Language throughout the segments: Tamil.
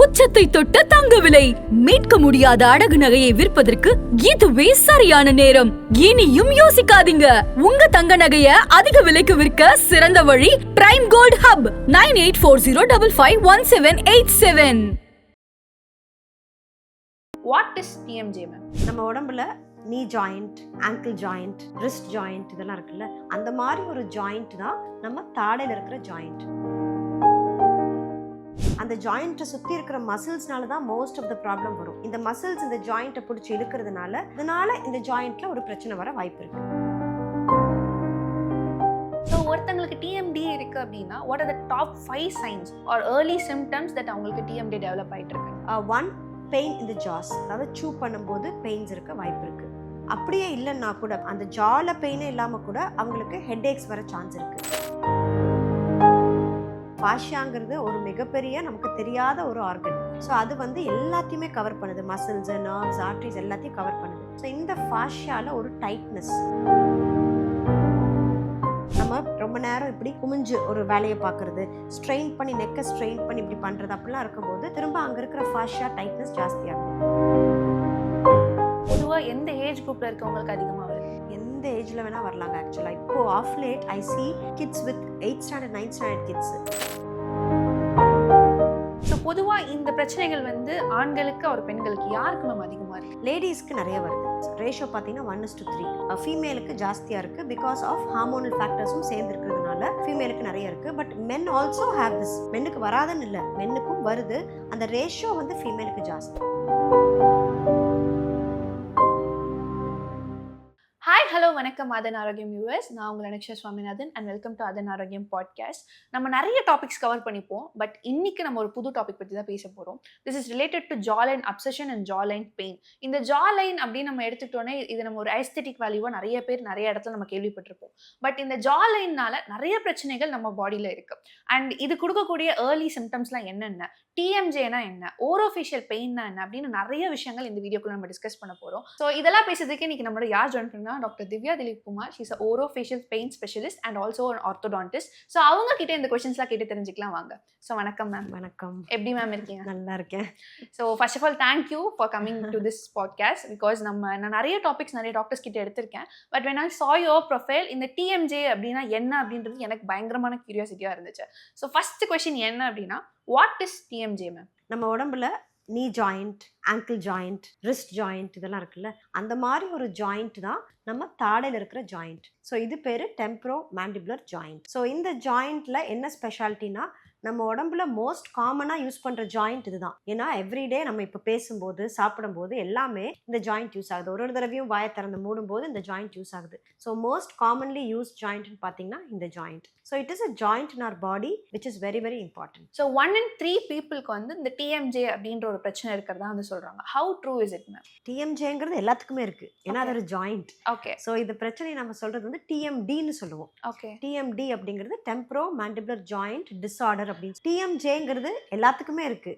உச்சத்தை தொட்ட தங்க விலை மீட்க முடியாத அடகு நகையை விற்பதற்கு இதுவே சரியான நேரம். இனியும் யோசிக்காதீங்க. உங்க தங்க நகைய அதிக விலைக்கு விற்க சிறந்த வழி prime gold hub 9840551787. What is TMJ ma'am? நம்ம உடம்புல knee joint, ankle joint, wrist joint இதெல்லாம் இருக்குல்ல, அந்த மாதிரி ஒரு ஜாயிண்ட் தான் நம்ம தாடையில இருக்கிற ஜாயிண்ட். அந்த ஜாயிண்ட்டை சுத்தி இருக்கிற மசில்ஸ்னால தான் மோஸ்ட் ஆஃப் த ப்ராப்ளம் வரும். இந்த மசில்ஸ் இந்த ஜாயிண்ட்டை பிடிச்சி இழுக்கிறதுனால இந்த ஜாயிண்ட்ல ஒரு பிரச்சனை வர வாய்ப்பு இருக்கு. ஸோ ஒருத்தங்களுக்கு TMD இருக்கு அப்படின்னா what are the top 5 signs or early symptoms that அவங்களுக்கு TMD டெவலப் ஆயிட்டு இருக்கு? ஒன், பெயின் இன் தி ஜாஸ், அதாவது சூ பண்ணும்போது பெயின்ஸ் இருக்க வாய்ப்பு இருக்கு. அப்படியே இல்லைன்னா கூட அந்த ஜால பெயினே இல்லாம கூட அவங்களுக்கு ஹெட்ஏக்ஸ் வர சான்ஸ் இருக்கு. ஃபாஷியாங்கிறது ஒரு மிகப்பெரிய நமக்கு தெரியாத ஒரு ஆர்கன். ஸோ அது எல்லாத்தையுமே கவர் பண்ணுது, மசில்ஸ், நர்வ்ஸ், ஆர்டரிஸ் எல்லாத்தையும் கவர் பண்ணுது. ஸோ இந்த ஃபாஷியால ஒரு டைட்னஸ், நம்ம ரொம்ப நேரம் இப்படி குமிஞ்சு ஒரு வேலையை பார்க்கறது, ஸ்ட்ரெயின் பண்ணி நெக்கை ஸ்ட்ரெயின் பண்ணி இப்படி பண்றது அப்படிலாம் இருக்கும்போது திரும்ப அங்க இருக்கிற ஃபாஷியா டைட்னஸ் ஜாஸ்தியாகும். பொதுவா எந்த ஏஜ் குரூப்ல இருக்கவங்களுக்கு அதிகமாக வருது? எந்த ஏஜ்ல வேணா வரலாங்க. ஆக்சுவலா இப்போ of late I see kids with 8th standard 9th standard kids. So பொதுவா இந்த பிரச்சனைகள் ஆண்களுக்கு ஒரு பெண்களுக்கு யாருக்கு மேம் அதிகமா இருக்கு? லேடிஸ்க்கு நிறைய வருது. ரேஷியோ பார்த்தீங்கன்னா 1:3. ஃபீமேலுக்கு ஜாஸ்தியா இருக்கு பிகாஸ் ஆஃப் ஹார்மோனல் ஃபேக்டர்ஸும் சேர்ந்து இருக்கிறதுனால ஃபீமேலுக்கு நிறைய இருக்கு. But men also have this. மென்னுக்கு வராதுன்னு இல்லை, மென்னுக்கும் வருது. அந்த ரேஷியோ ஃபீமேலுக்கு ஜாஸ்தி. ஹாய், ஹலோ, வணக்கம் அதன் ஆரோக்கியம் வியூவர்ஸ். நான் உங்கள் அனுக்ஷா சுவாமிநாதன் அண்ட் வெல்கம் டு அதன் ஆரோக்கியம் பாட்காஸ்ட். நம்ம நிறைய டாபிக்ஸ் கவர் பண்ணிப்போம், பட் இன்னைக்கு நம்ம ஒரு புது டாபிக் பற்றி தான் பேச போகிறோம். This is related to jaw line obsession and jaw line pain. இந்த ஜா லைன் அப்படின்னு நம்ம எடுத்துக்கிட்டோன்னே இது நம்ம ஒரு ஐஸ்தெட்டிக் வேல்யூவாக நிறைய பேர் நிறைய இடத்துல நம்ம கேள்விப்பட்டிருப்போம். பட் இந்த ஜா லைன்னால நிறைய பிரச்சனைகள் நம்ம பாடியில் இருக்கு. அண்ட் இது கொடுக்கக்கூடிய ஏர்லி சிம்டம்ஸ்லாம் என்னென்ன, TMJனா என்ன, ஓரோஃபேஷியல் பெயின்னா என்ன அப்படின்னு நிறைய விஷயங்கள் இந்த வீடியோக்குள்ள நம்ம டிஸ்கஸ் பண்ண போகிறோம். ஸோ இதெல்லாம் பேசுறதுக்கு இன்னைக்கு நம்மளோட யார் ஜாயின் பண்ணா doctor Divya Dileep Kumar. She's a orofacial pain specialist and also an orthodontist. So அவங்க கிட்ட இந்த கொஸ்டின்ஸ்லாம் கேட்டு தெரிஞ்சுக்கலாம் வாங்க. ஸோ வணக்கம் மேம். வணக்கம். எப்படி மேம் இருக்கீங்க? நல்லா இருக்கேன். So first of all thank you for coming to this podcast. Because நான் நிறைய டாபிக்ஸ் நிறைய டாக்டர்ஸ் கிட்ட எடுத்திருக்கேன். But when I saw your profile, இந்த TMJ அப்படின்னா என்ன அப்படின்றது எனக்கு பயங்கரமான கியூரியாசிட்டியாக இருந்துச்சு. ஸோ ஃபர்ஸ்ட் கொஸ்டின் என்ன அப்படின்னா, வாட் இஸ் TMJ மேம்? நம்ம உடம்புல knee joint, ankle joint, wrist joint இதெல்லாம் இருக்குல்ல, அந்த மாதிரி ஒரு ஜாயிண்ட் தான் நம்ம தாடையில் இருக்கிற ஜாயிண்ட். ஸோ இது பேர் டெம்பரோ மேண்டிபுலர் ஜாயிண்ட். ஸோ இந்த ஜாயிண்ட்ல என்ன ஸ்பெஷாலிட்டினா, நம்ம உடம்புல மோஸ்ட் காமனாக யூஸ் பண்ணுற ஜாயிண்ட் இதுதான். ஏன்னா எவ்ரிடே நம்ம இப்போ பேசும்போது சாப்பிடும்போது எல்லாமே இந்த ஜாயிண்ட் யூஸ் ஆகுது. ஒரு தடவையும் வாயை திறந்து மூடும்போது இந்த ஜாயிண்ட் யூஸ் ஆகுது. ஸோ மோஸ்ட் காமன்லி யூஸ் ஜாயிண்ட்னு பார்த்தீங்கன்னா இந்த joint. So it is a joint in our body which is very very important. So 1 in 3 பீப்புளுக்கு இந்த TMJ அப்படின்ற ஒரு பிரச்சனை இருக்கிறதா சொல்றாங்க. How true is it ma'am? TMJங்கிறது எல்லாத்துக்குமே இருக்கு, ஏன்னா அது ஒரு ஜாயிண்ட். ஓகே. ஸோ இந்த பிரச்சனையை நம்ம சொல்றது TMDன்னு சொல்லுவோம். ஓகே. TMD அப்படிங்கிறது டெம்பரோ மேண்டிபுலர் ஜாயிண்ட் டிஸார்டர். TMJங்கிறது எல்லாத்துக்குமே இருக்கு.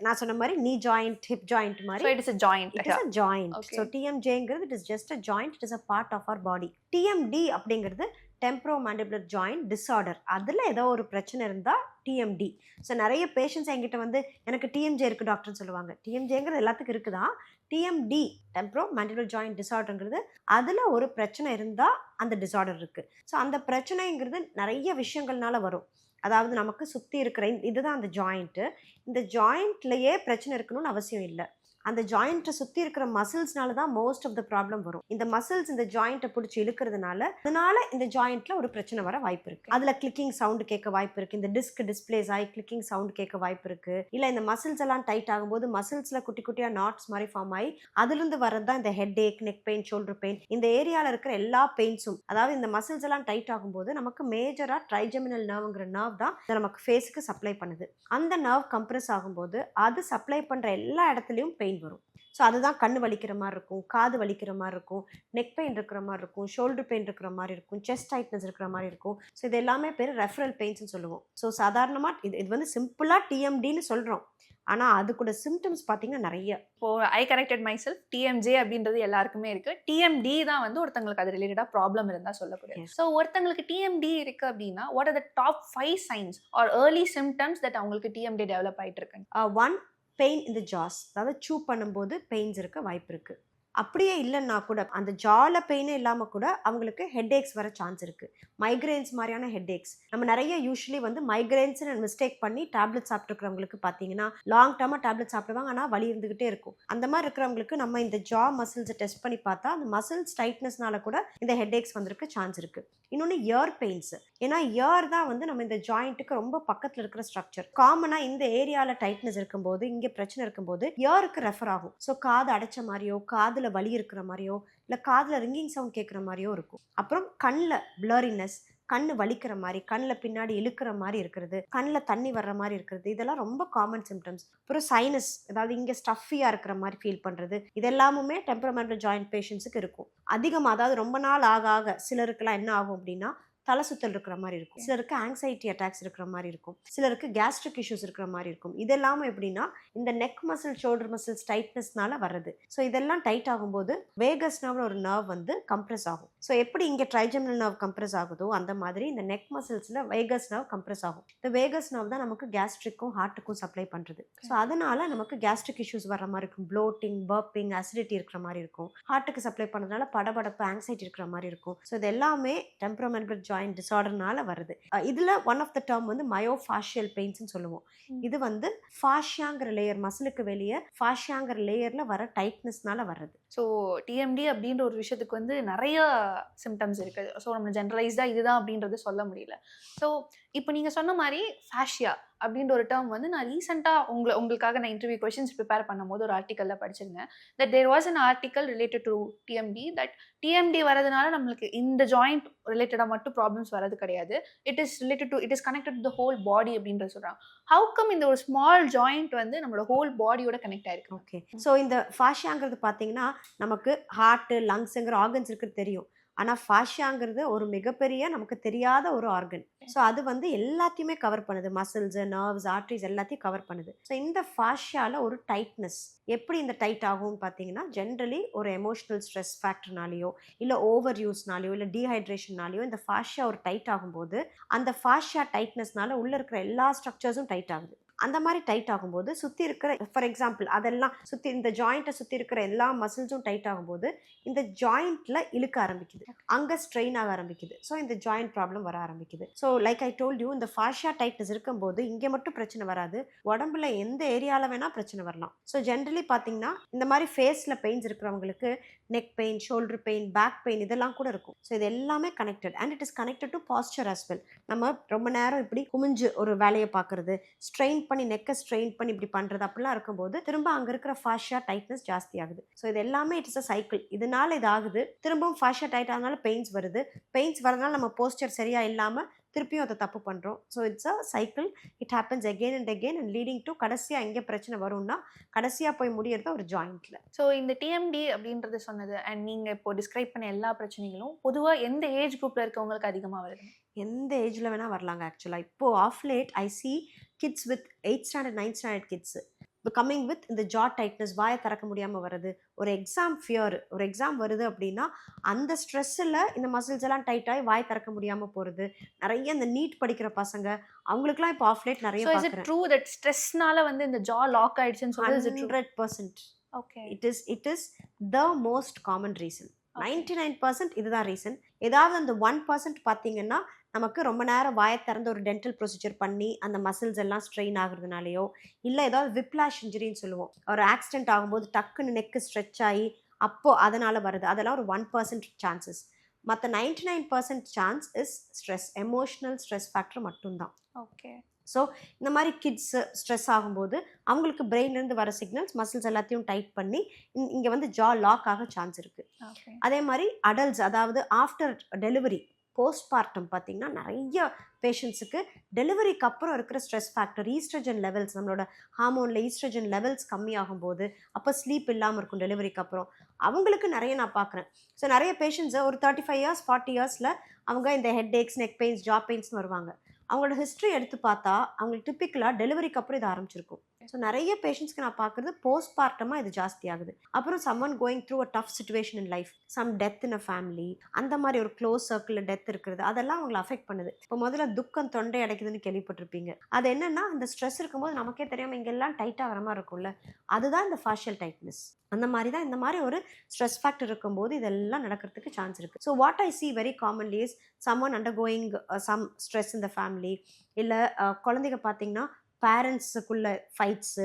நான் சொன்ன மாதிரி நீ ஜாயிண்ட், ஹிப் ஜாயிண்ட் மாதிரி. So it is a joint. It is a joint. Okay. So TMJங்கிறது it is just a joint, it is a part of our body. TMD அப்படிங்கிறது temporomandibular joint disorder. அதுல ஏதோ ஒரு பிரச்சனை இருந்தா TMD. ஸோ நிறைய பேஷண்ட்ஸ் என்கிட்ட எனக்கு TMJ இருக்கு டாக்டர்னு சொல்லுவாங்க. TMJங்கிறது எல்லாத்துக்கும் இருக்குதான். TMD temporomandibular joint disorderங்கிறது அதுல ஒரு பிரச்சனை இருந்தா அந்த டிசார்டர் இருக்கு. ஸோ அந்த பிரச்சனைங்கிறது நிறைய விஷயங்கள்னால வரும். அதாவது நமக்கு சுற்றி இருக்கிற இதுதான் அந்த ஜாயிண்ட்டு. இந்த ஜாயிண்ட்லேயே பிரச்சனை இருக்கணும்னு அவசியம் இல்லை. அந்த ஜாயிண்ட்டை சுற்றி இருக்கிற மசில்ஸ்னால தான் மோஸ்ட் ஆஃப் த ப்ராப்ளம் வரும். இந்த மசில்ஸ் இந்த ஜாயிண்ட்டை பிடிச்சி இழுக்கிறதுனால இந்த ஜாயிண்ட்ல ஒரு பிரச்சனை வர வாய்ப்பு இருக்கு. அதுல கிளிக்கிங் சவுண்டு கேட்க வாய்ப்பு இருக்கு. இந்த டிஸ்க் டிஸ்பிளேஸ் ஆகி கிளிக்கிங் சவுண்டு கேட்க வாய்ப்பு இருக்கு. இல்லை இந்த மசில்ஸ் எல்லாம் டைட் ஆகும்போது மசில்ஸ்ல குட்டி குட்டியா நாட்ஸ் மாதிரி ஃபார்ம் ஆகி அதுலேருந்து வரதான் இந்த ஹெட் ஏக், நெக் பெயின், ஷோல்டர் பெயின், இந்த ஏரியாவில் இருக்கிற எல்லா பெயின்ஸும். அதாவது இந்த மசில்ஸ் எல்லாம் டைட் ஆகும்போது நமக்கு மேஜரா ட்ரைஜெமினல் நர்வ்ங்கிற நர்வ் தான் நமக்கு ஃபேஸுக்கு சப்ளை பண்ணுது. அந்த நர்வ் கம்ப்ரெஸ் ஆகும்போது அது சப்ளை பண்ற எல்லா இடத்துலையும் பெயின் பெயின் வரும். ஸோ அதுதான் கண்ணு வலிக்கிற மாதிரி இருக்கும், காது வலிக்கிற மாதிரி இருக்கும், நெக் பெயின் இருக்கிற மாதிரி இருக்கும், ஷோல்டர் பெயின் இருக்கிற மாதிரி இருக்கும், செஸ்ட் டைட்னஸ் இருக்கிற மாதிரி இருக்கும். ஸோ இது எல்லாமே பேர் ரெஃபரல் பெயின்ஸ்னு சொல்லுவோம். ஸோ சாதாரணமாக இது வந்து சிம்பிளாக டிஎம்டின்னு சொல்கிறோம், ஆனால் அது கூட சிம்டம்ஸ் பார்த்தீங்கன்னா நிறைய. இப்போ ஐ கரெக்டட் மை செல்ஃப், டிஎம்ஜே அப்படின்றது எல்லாருக்குமே இருக்கு. டிஎம்டி தான் வந்து ஒருத்தங்களுக்கு அது ரிலேட்டடாக ப்ராப்ளம் இருந்தால் சொல்லக்கூடிய. ஸோ ஒருத்தங்களுக்கு டிஎம்டி இருக்கு அப்படின்னா what are the top 5 signs or early symptoms that அவங்களுக்கு டிஎம்டி டெவலப் ஆகிட்டு இருக்கு? ஒன், பெயின் இந்த ஜாஸ், அதாவது சூ பண்ணும்போது பெயின்ஸ் இருக்க வாய்ப்பு இருக்குது. அப்படியே இல்லைன்னா கூட அந்த ஜால பெயினே இல்லாமல் கூட அவங்களுக்கு ஹெட்ஏக்ஸ் வர சான்ஸ் இருக்குது. மைக்ரைன்ஸ் மாதிரியான ஹெட்ஏக்ஸ் நம்ம நிறைய யூஸ்வலி வந்து மைக்ரைன்ஸ்னு மிஸ்டேக் பண்ணி டேப்லெட் சாப்பிட்ருக்கிறவங்களுக்கு பார்த்தீங்கன்னா லாங் டேர்மாக டேப்லெட் சாப்பிடுவாங்க, ஆனால் வலி இருந்துகிட்டே இருக்கும். அந்த மாதிரி இருக்கிறவங்களுக்கு நம்ம இந்த ஜா மசில்ஸை டெஸ்ட் பண்ணி பார்த்தா அந்த மசில்ஸ் டைட்னஸ்னால கூட இந்த ஹெட்ஏக்ஸ் வந்திருக்க சான்ஸ் இருக்குது. இன்னொன்று இயர் பெயின்ஸ், ஏன்னா இயர் தான் வந்து நம்ம இந்த ஜாயிண்ட்டுக்கு ரொம்ப பக்கத்தில் இருக்கிற ஸ்ட்ரக்சர். காமனாக இந்த ஏரியாவில் டைட்னஸ் இருக்கும்போது, இங்கே பிரச்சனை இருக்கும்போது இயருக்கு ரெஃபர் ஆகும். ஸோ காது அடைச்ச மாதிரியோ, காதில் வலி இருக்கிற மாதிரியோ, இல்லை காதில் ரிங்கிங் சவுண்ட் கேட்குற மாதிரியோ இருக்கும். அப்புறம் கண்ணில் பிளரினஸ், கண்ணு வலிக்கிற மாதிரி, கண்ணில் பின்னாடி இழுக்கிற மாதிரி இருக்கிறது, கண்ணில் தண்ணி வர்ற மாதிரி இருக்கிறது, இதெல்லாம் ரொம்ப காமன் சிம்டம்ஸ். அப்புறம் சைனஸ், அதாவது இங்கே ஸ்டஃபியாக இருக்கிற மாதிரி ஃபீல் பண்ணுறது, இதெல்லாமுமே டெம்பரமெண்டல் ஜாயிண்ட் பேஷண்ட்ஸுக்கு இருக்கும். அதிகமாக அதாவது ரொம்ப நாள் ஆக ஆக சிலருக்குலாம் என்ன ஆகும் அப்படின்னா தலை சுத்தல் இருக்கிற மாதிரி இருக்கும், சிலருக்கு ஆங்ஸைட்டி அட்டாக்ஸ் இருக்கிற மாதிரி இருக்கும், சிலருக்கு கேஸ்ட்ரிக் இஷ்யூஸ் இருக்கிற மாதிரி இருக்கும். இதெல்லாம் எப்படின்னா இந்த நெக் மசில், ஷோல்டர் மசில்ஸ் டைட்னஸ்னால வர்றது. ஸோ இதெல்லாம் டைட் ஆகும்போது வேகஸ் நர்வ்னு ஒரு நர்வ் வந்து கம்ப்ரெஸ் ஆகும். ஸோ எப்படி இங்கே ட்ரைஜெமினல் நர்வ் கம்ப்ரெஸ் ஆகுதோ அந்த மாதிரி இந்த நெக் மசில்ஸில் வேகஸ் நர்வ் கம்ப்ரெஸ் ஆகும். இந்த வேகஸ் நர்வ் தான் நமக்கு கேஸ்ட்ரிக்கும் ஹார்ட்டுக்கும் சப்ளை பண்ணுறது. ஸோ அதனால நமக்கு கேஸ்ட்ரிக் இஷ்யூஸ் வர மாதிரி இருக்கும், ப்ளோட்டிங், பர்பிங், அசிடிட்டி இருக்கிற மாதிரி இருக்கும். ஹார்ட்டுக்கு சப்ளை பண்ணுறதுனால படபடப்பு, ஆங்ஸைட்டி இருக்கிற மாதிரி இருக்கும். ஸோ இது எல்லாமே டெம்பரமெண்டல் ஜாயிண்ட் டிசார்டர்னால வருது. இதுல ஒன் ஆஃப் த டேர்ம் வந்து மயோஃபாஷியல் பெயின்ஸ்னு சொல்லுவோம். இது வந்து ஃபாஷியாங்கிற லேயர், மசிலுக்கு வெளியே ஃபாஷியாங்கிற லேயர்ல வர டைட்னஸ்னால வர்றது. ஸோ டிஎம்டி அப்படின்ற ஒரு விஷயத்துக்கு வந்து நிறைய சிம்டம்ஸ் இருக்குது. ஸோ நம்ம ஜென்ரலைஸ்டாக இதுதான் அப்படின்றது சொல்ல முடியல. ஸோ இப்போ நீங்கள் சொன்ன மாதிரி ஃபேஷியா அப்படின்ற ஒரு டேர்ம் வந்து நான் ரீசெண்டாக உங்களுக்காக நான் இன்டர்வியூ கொஸ்டின்ஸ் ப்ரிப்பேர் பண்ணும்போது ஒரு ஆர்டிக்கலில் படிச்சிருந்தேன். That there was an article related to TMD, that TMD வரதுனால நம்மளுக்கு இந்த ஜாயிண்ட் ரிலேட்டடாக மட்டும் ப்ராப்ளம்ஸ் வரது கிடையாது, it is connected to the whole body அப்படின்ற சொல்கிறாங்க. ஹவு கம் இந்த ஒரு ஸ்மால் ஜாயிண்ட் வந்து நம்மளோட ஹோல் பாடியோட கனெக்ட் ஆயிருக்கு? ஓகே, ஸோ இந்த ஃபாஷியாங்கிறது பார்த்தீங்கன்னா நமக்கு ஹார்ட்டு, லங்ஸுங்கிற ஆர்கன்ஸ் இருக்குது தெரியும், ஆனால் ஃபாஷியாங்கிறது ஒரு மிகப்பெரிய நமக்கு தெரியாத ஒரு ஆர்கன். ஸோ அது வந்து எல்லாத்தையுமே கவர் பண்ணுது, மசில்ஸ், நர்வ்ஸ், ஆர்ட்ரிஸ் எல்லாத்தையும் கவர் பண்ணுது. ஸோ இந்த ஃபாஷியாவில் ஒரு டைட்னஸ் எப்படி இந்த டைட் ஆகும்னு பார்த்தீங்கன்னா ஜென்ரலி ஒரு எமோஷனல் ஸ்ட்ரெஸ் ஃபேக்டர்னாலேயோ இல்லை ஓவர் யூஸ்னாலேயோ இல்லை டீஹைட்ரேஷன்னாலேயோ இந்த ஃபாஷியா ஒரு டைட் ஆகும்போது அந்த ஃபாஷியா டைட்னஸ்னால உள்ளே இருக்கிற எல்லா ஸ்ட்ரக்சர்ஸும் டைட் ஆகுது. அந்த மாதிரி டைட் ஆகும்போது சுற்றி இருக்கிற, ஃபார் எக்ஸாம்பிள் அதெல்லாம் சுற்றி இந்த ஜாயிண்ட்டை சுற்றி இருக்கிற எல்லா மசில்ஸும் டைட் ஆகும்போது இந்த ஜாயிண்ட்டில் இழுக்க ஆரம்பிக்குது, அங்கே ஸ்ட்ரெயின் ஆக ஆரம்பிக்குது. ஸோ இந்த ஜாயிண்ட் ப்ராப்ளம் வர ஆரம்பிக்குது. So like I told you, இந்த ஃபாஷியா டைட்னஸ் இருக்கும்போது இங்கே மட்டும் பிரச்சனை வராது, உடம்புல எந்த ஏரியாவில் வேணால் பிரச்சனை வரலாம். ஸோ ஜென்ரலி பார்த்தீங்கன்னா இந்த மாதிரி ஃபேஸில் பெயின்ஸ் இருக்கிறவங்களுக்கு neck pain, shoulder pain, back pain இதெல்லாம் கூட இருக்கும். ஸோ இது எல்லாமே connected and it is connected to posture as well. நம்ம ரொம்ப நேரம் இப்படி குமிஞ்சு ஒரு வேலையை பார்க்குறது, ஸ்ட்ரெயின் பண்ணி நெக்கை ஸ்ட்ரெயின் பண்ணி இப்படி பண்ணுறது, அப்படிலாம் இருக்கும்போது திரும்ப அங்கே இருக்கிற ஃபாஷியா டைட்னஸ் ஜாஸ்தி ஆகுது. ஸோ இது எல்லாமே இட்ஸ் அ சைக்கிள். இதனால இது ஆகுது, திரும்பவும் ஃபாஷியா டைட் ஆனால பெயின்ஸ் வருது, பெயின்ஸ் வரதுனால நம்ம போஸ்டர் சரியா இல்லாமல் திருப்பியும் அதை தப்பு பண்ணுறோம். So it's a cycle, it happens again and again and leading to கடைசியாக எங்கே பிரச்சனை வரும்னா கடைசியாக போய் முடியறது ஒரு ஜாயிண்ட்ல. ஸோ இந்த டிஎம்டி அப்படின்றது சொன்னது அண்ட் நீங்கள் இப்போ டிஸ்கிரைப் பண்ண எல்லா பிரச்சனைகளும் பொதுவாக எந்த ஏஜ் குரூப்பில் இருக்கவங்களுக்கு அதிகமாக வருது? எந்த ஏஜில் வேணால் வரலாங்க. ஆக்சுவலாக இப்போது of late I see kids with 8th standard 9th standard kids coming with இந்த ஜா டைட்னஸ், வாயை திறக்க முடியாமல் வருது, ஒரு எக்ஸாம் ஃபியர், ஒரு எக்ஸாம் வருது அப்படின்னா அந்த ஸ்ட்ரெஸ்ஸில் இந்த மசில்ஸ் எல்லாம் டைட் ஆகி வாய் திறக்க முடியாமல் போகிறது. நிறைய இந்த நீட் படிக்கிற பசங்க அவங்களுக்குலாம் இப்போ ஆஃப் லேட் நிறைய பார்க்குறேன். ட்ரூ தட் ஸ்ட்ரெஸ்னால வந்து இந்த ஜா லாக் ஆயிடுச்சுன்னு சொல்றது 100%. Okay, it is the most common reason. 99% இதுதான் ரீசன். ஏதாவது அந்த 1% பார்த்தீங்கன்னா நமக்கு ரொம்ப நேரம் வாயை திறந்து ஒரு டென்டல் ப்ரொசீஜர் பண்ணி அந்த மசில்ஸ் எல்லாம் ஸ்ட்ரெயின் ஆகுறதுனாலையோ இல்லை ஏதாவது விப்ளாஷ் இன்ஜுரின்னு சொல்லுவோம், ஒரு ஆக்சிடென்ட் ஆகும்போது டக்குன்னு நெக்கு ஸ்ட்ரெச் ஆகி அப்போது அதனால் வருது, அதெல்லாம் ஒரு 1% சான்சஸ். மற்ற 99% chance is stress, emotional stress factor மட்டும்தான். ஓகே, ஸோ இந்த மாதிரி கிட்ஸு ஸ்ட்ரெஸ் ஆகும்போது அவங்களுக்கு பிரெயின்லேருந்து வர சிக்னல்ஸ் மசில்ஸ் எல்லாத்தையும் டைட் பண்ணி இங்கே வந்து ஜா லாக் ஆக சான்ஸ் இருக்குது. அதே மாதிரி அடல்ட்ஸ், அதாவது ஆஃப்டர் டெலிவரி போஸ்ட்மார்ட்டம் பார்த்தீங்கன்னா நிறைய பேஷண்ட்ஸுக்கு டெலிவரிக்கு அப்புறம் இருக்கிற ஸ்ட்ரெஸ் ஃபேக்டர், ஈஸ்ட்ரஜன் லெவல்ஸ், நம்மளோட ஹார்மோனில் ஈஸ்ட்ரஜன் லெவல்ஸ் கம்மியாகும் போது அப்போ ஸ்லீப் இல்லாமல் இருக்கும் டெலிவரிக்கு அப்புறம். அவங்களுக்கு நிறைய நான் பார்க்குறேன். ஸோ நிறைய பேஷண்ட்ஸை ஒரு 35 இயர்ஸ் 40 இயர்ஸில் அவங்க இந்த ஹெட் ஏக்ஸ், நெக் பெயின்ஸ், ஜா பெயின்ஸ்னு வருவாங்க. அவங்களோட ஹிஸ்ட்ரி எடுத்து பார்த்தா அவங்களுக்கு டிப்பிக்கலாக டெலிவரிக்கு அப்புறம் இது ஆரம்பிச்சிருக்கும். ஸோ நிறைய பேஷண்ட்ஸ்க்கு நான் பார்க்குறது போஸ்ட்மார்ட்டமாக இது ஜாஸ்தி ஆகுது. அப்புறம் someone going through a tough situation in life, some death in a family, அந்த மாதிரி ஒரு க்ளோஸ் சர்க்கிளில் டெத் இருக்கிறது, அதெல்லாம் அவங்களை அஃபெக்ட் பண்ணுது. இப்போ முதல்ல துக்கம் தொண்டை அடைக்குதுன்னு கேள்விப்பட்டிருப்பீங்க. அது என்னன்னா அந்த ஸ்ட்ரெஸ் இருக்கும்போது நமக்கே தெரியாமல் இங்கெல்லாம் டைட்டாக வர மாதிரி இருக்கும்ல, அதுதான் இந்த ஃபாஷியல் டைட்னஸ். அந்த மாதிரி தான் இந்த மாதிரி ஒரு ஸ்ட்ரெஸ் ஃபேக்டர் இருக்கும்போது இதெல்லாம் நடக்கிறதுக்கு சான்ஸ் இருக்குது. So what I see very commonly is someone undergoing some stress in the family, இல்லை குழந்தைங்க பார்த்தீங்கன்னா பேரண்ட்ஸுக்குள்ள ஃபைட்ஸு,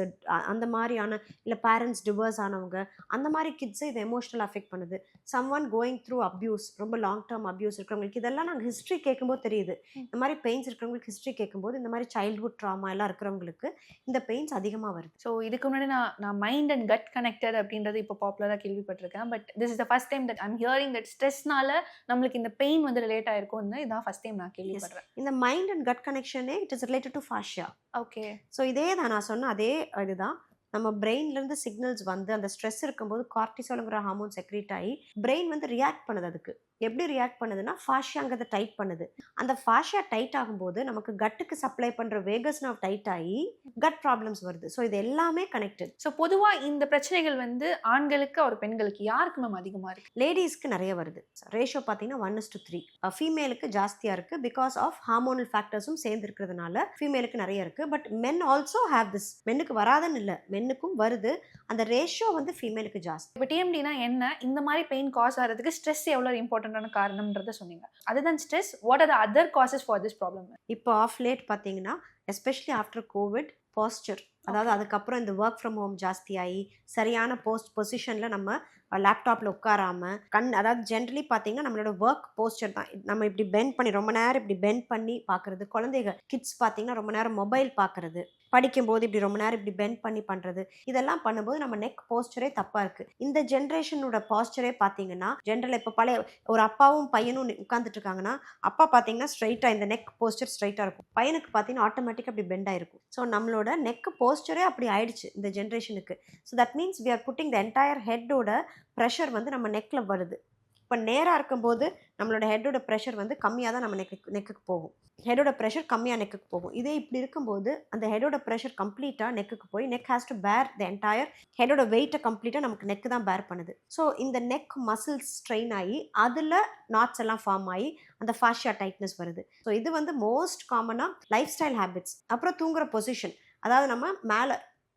அந்த மாதிரியான, இல்லை பேரண்ட்ஸ் டிவோர்ஸ் ஆனவங்க, அந்த மாதிரி கிட்ஸை இது எமோஷனல் அஃபெக்ட் பண்ணுது. Someone going through abuse, ரொம்ப லாங் டேர்ம் அப்யூஸ் இருக்கிறவங்களுக்கு இதெல்லாம் நாங்கள் ஹிஸ்ட்ரி கேட்கும்போது தெரியுது. இந்த மாதிரி பெயின்ஸ் இருக்கிறவங்களுக்கு ஹிஸ்ட்ரி கேட்கும்போது இந்த மாதிரி சைல்ட்ஹுட் ட்ராமா எல்லாம் இருக்கிறவங்களுக்கு இந்த பெயின்ஸ் அதிகமாக வருது. ஸோ இதுக்கு முன்னாடி நான் மைண்ட் அண்ட் கட் கனெக்டட் அப்படின்றது இப்போ பாப்புலராக கேள்விப்பட்டிருக்கேன். But this is the first time that I'm hearing that ஸ்ட்ரெஸ்னால நம்மளுக்கு இந்த பெயின் வந்து ரிலேட் ஆயிருக்கும்னு இதான் ஃபர்ஸ்ட் டைம் நான் கேள்விப்படுறேன். இந்த மைண்ட் அண்ட் கட் கனெக்ஷனே it is related to fascia. Okay. So இதே தான் நான் சொன்ன அதே இதுதான். நம்ம பிரெயின்லேருந்து சிக்னல்ஸ் வந்து அந்த ஸ்ட்ரெஸ் இருக்கும்போது கார்டிசால்ங்கிற ஹார்மோன் செக்ரேட் ஆகி பிரெயின் வந்து ரியாக்ட் பண்ணுது. அதுக்கு எப்படி ரியாக்ட் பண்ணுதுன்னா ஃபாஷியாங்கிறத டைட் பண்ணுது. அந்த ஃபாஷியா டைட் ஆகும்போது நமக்கு கட்டுக்கு சப்ளை பண்ணுற வேகஸ் நர்வ் டைட் ஆகி கட் ப்ராப்ளம்ஸ் வருது. ஸோ இது எல்லாமே கனெக்டட். ஸோ பொதுவாக இந்த பிரச்சனைகள் வந்து ஆண்களுக்கு ஒரு பெண்களுக்கு யாருக்கு மேம் அதிகமாக இருக்கு? லேடிஸ்க்கு நிறைய வருது. ரேஷியோ பார்த்தீங்கன்னா 1:3. ஃபீமேலுக்கு ஜாஸ்தியாக இருக்குது. பிகாஸ் ஆஃப் ஹார்மோனல் ஃபேக்டர்ஸும் சேர்ந்து இருக்கிறதுனால ஃபீமேலுக்கு நிறைய இருக்குது. But men also have this. மென்னுக்கு வராதுன்னு இல்லை, மென்னுக்கும் வருது. அந்த ரேஷியோ வந்து ஃபீமேலுக்கு ஜாஸ்தி. இப்போ டிஎம்டினா என்ன, இந்த மாதிரி பெயின் காஸ் ஆகிறதுக்கு ஸ்ட்ரெஸ் எவ்வளோ இம்பார்ட்டன்டான காரணம்ன்றதை சொன்னீங்க. அதுதான் stress. What are the other causes for this problem? இப்போ ஆஃப் லேட் பார்த்தீங்கன்னா எஸ்பெஷலி ஆஃப்டர் கோவிட் பாஸ்டர், அதாவது அதுக்கப்புறம் இந்த ஒர்க் ஃப்ரம் ஹோம் ஜாஸ்தி ஆகி சரியான பொசிஷனில் நம்ம லேப்டாப்பில் உட்காராமல் அதாவது ஜென்ரலி பார்த்தீங்கன்னா நம்மளோட ஒர்க் போஸ்டர் தான். நம்ம இப்படி பெண்ட் பண்ணி ரொம்ப நேரம் இப்படி பெண்ட் பண்ணி பார்க்குறது. குழந்தைங்க கிட்ஸ் பார்த்தீங்கன்னா ரொம்ப நேரம் மொபைல் பார்க்குறது, படிக்கும்போது இப்படி ரொம்ப நேரம் இப்படி பெண்ட் பண்ணி பண்ணுறது, இதெல்லாம் பண்ணும்போது நம்ம நெக் போஸ்டரே தப்பாக இருக்குது. இந்த ஜென்ரேஷனோட போஸ்டரே பார்த்தீங்கன்னா ஜென்ரல் இப்போ பழைய ஒரு அப்பாவும் பையனும் உட்காந்துட்டு இருக்காங்கன்னா அப்பா பார்த்தீங்கன்னா ஸ்ட்ரைட்டாக இந்த நெக் போஸ்டர் ஸ்ட்ரைட்டாக இருக்கும், பையனுக்கு பார்த்தீங்கன்னா ஆட்டோமேட்டிக்காக அப்படி பெண்ட் ஆயிருக்கும். ஸோ நம்மளோட நெக் போஸ்டரே அப்படி ஆயிடுச்சு இந்த ஜென்ரேஷனுக்கு. So that means we are putting the entire ஹெட்டோட ப்ரெஷர் வந்து நம்ம நெக்கில் வருது. இப்போ நேராக இருக்கும்போது நம்மளோட ஹெட்டோட ப்ரெஷர் வந்து கம்மியாக தான் நம்ம நெக்குக்கு போகும். ஹெட்டோட ப்ரெஷர் கம்மியாக நெக்குக்கு போகும். இதே இப்படி இருக்கும்போது அந்த ஹெட்டோட ப்ரெஷர் கம்ப்ளீட்டாக நெக்குக்கு போய் நெக் ஹேஸ் டு பேர் த என்டையர் ஹெட்டோட வெயிட்டை கம்ப்ளீட்டாக நமக்கு நெக்கு தான் பேர் பண்ணுது. ஸோ இந்த நெக் மசில்ஸ் ஸ்ட்ரெயின் ஆகி அதில் நாட்ஸ் எல்லாம் ஃபார்ம் ஆகி அந்த ஃபாஷியா டைட்னஸ் வருது. ஸோ இது வந்து மோஸ்ட் காமனாக லைஃப் ஸ்டைல் ஹேபிட்ஸ். அப்புறம் தூங்குற பொசிஷன், அதாவது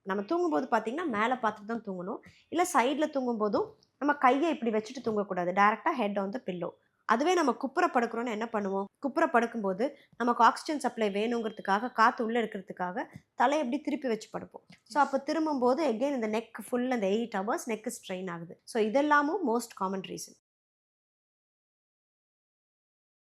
நம்ம தூங்கும்போது பார்த்தீங்கன்னா மேலே பார்த்துட்டு தான் தூங்கணும். இல்லை சைடில் தூங்கும்போதும் நம்ம கையை இப்படி வச்சுட்டு தூங்கக்கூடாது, டேரெக்டாக ஹெட் ஆன் த பில்லோ. அதுவே நம்ம குப்புற படுக்கிறோன்னு என்ன பண்ணுவோம், குப்புற படுக்கும்போது நமக்கு ஆக்சிஜன் சப்ளை வேணுங்கிறதுக்காக காற்று உள்ளே இருக்கிறதுக்காக தலையை எப்படி திருப்பி வச்சு படுப்போம். ஸோ அப்போ திரும்பும்போது எகெயின் இந்த நெக் ஃபுல் அந்த 8 hours நெக் ஸ்ட்ரெயின் ஆகுது. ஸோ இதெல்லாமும் மோஸ்ட் காமன் ரீசன்.